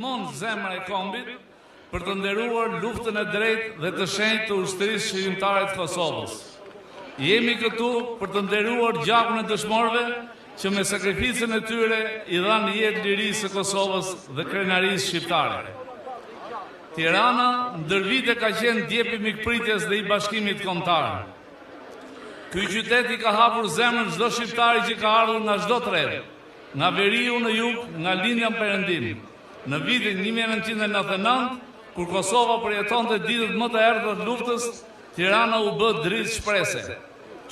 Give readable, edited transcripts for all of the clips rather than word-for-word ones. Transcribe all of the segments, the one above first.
Mon zemra e kombit për të nderuar luftën e drejtë dhe të shenjtë të ushtrisë shqiptare të Kosovës. Jemi këtu për të nderuar gjakun e dëshmorëve që me sakrificën e tyre i dhanë jetë lirisë së Kosovës dhe krenarisë shqiptare. Tirana ndër vite ka qenë djepi mikpritjes dhe i bashkimit kombëtar. Ky qytet i ka hapur zemrën çdo shqiptari që ka ardhur nga çdo tredh, nga veriu në jug, nga lindja në perëndim. Në vitin 1999, kur Kosova përjetonte ditët më të errëta të luftës, Tirana u bë dritë shprese.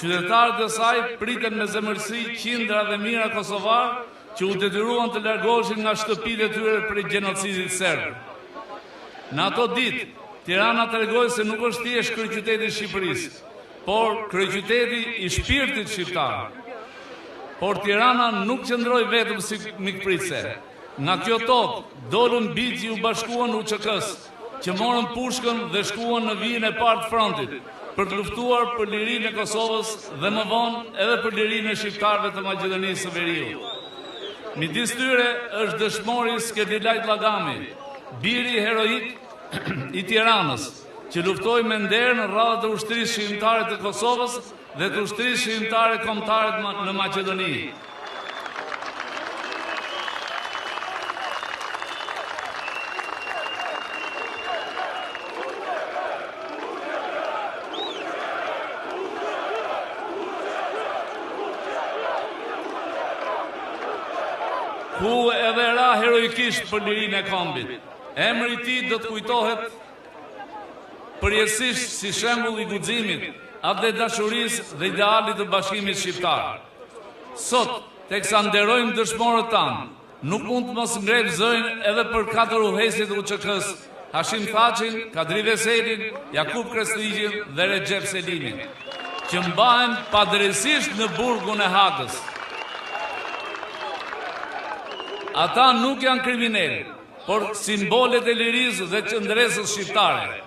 Qytetarët e saj priten me zemërsi qindra dhe mijëra kosovar që u detyruan të largoheshin nga shtëpitë e tyre për gjenocidit serb. Në ato ditë, Tirana tregoi se nuk është thjesht kryeqyteti i Shqipërisë, por kryeqyteti i shpirtit shqiptar. Por Tirana nuk qëndroi vetëm si mikpritëse. Nga kjo tokë dolën bijtë që u bashkuan UÇK-s, që morën pushkën dhe shkuan në vijën e parë të frontit për të luftuar për lirinë e Kosovës dhe më vonë edhe për lirinë e shqiptarëve të Maqedonisë së Veriut. Midis tyre është dëshmori Skedilaj Llagami, biri heroik i Tiranës, që luftoi me nder në radhët e ushtrisë shqiptare të Kosovës dhe të ushtrisë shqiptare kombëtare në Maqedoni. Ku edhe ra heroikisht për lirinë e kombit. Emri i tij do të kujtohet përjetësisht si shembull i guximit, atë dhe dashurisë dhe idealit të bashkimit shqiptar. Sot, teksa nderojmë dëshmorët tanë, nuk mund të mos ngrejmë zërin edhe për 4 udhëheqësit e UÇK-s, Hashim Thaçin, Kadri Veselin, Jakub Kresligjin dhe Recep Selimin, që mbahen padrejtisht në burgun e Hakës. Ata nuk janë kriminalë, por simbolet e lirisë dhe qëndresës shqiptare.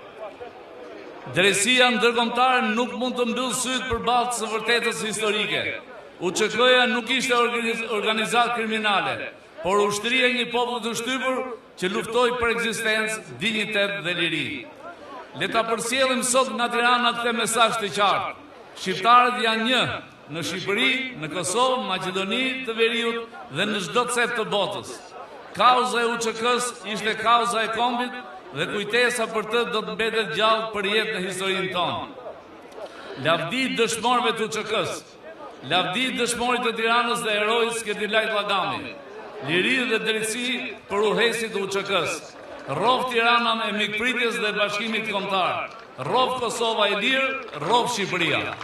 Drejtësia ndërkombëtare nuk mund të mbyllë syt përballë së vërtetës historike. UÇK-ja nuk ishte organizatë kriminale, por ushtria e një populli të shtypur që luftoi për ekzistencë, dinjitet dhe liri. Le ta përsjellim sot nga Tirana këtë mesazh të qartë. Shqiptarët janë një në Shqipëri, në Kosovë, Maqedoni të Veriut dhe në çdo cep të botës. Kauza e UÇK-s ishte kauza e kombit dhe kujtesa për të do të mbetet gjallë për jetë në historinë tonë. Lavdi dëshmorëve të UÇK-s, lavdi dëshmorit të Tiranës dhe herojit Skedilaj Llagami, liri dhe drejtësi për udhëheqësit të UÇK-s. Rrov Tirana me mikpritjes dhe bashkimit kombëtar. Rrov Kosova e lirë, rrov Shqipëria.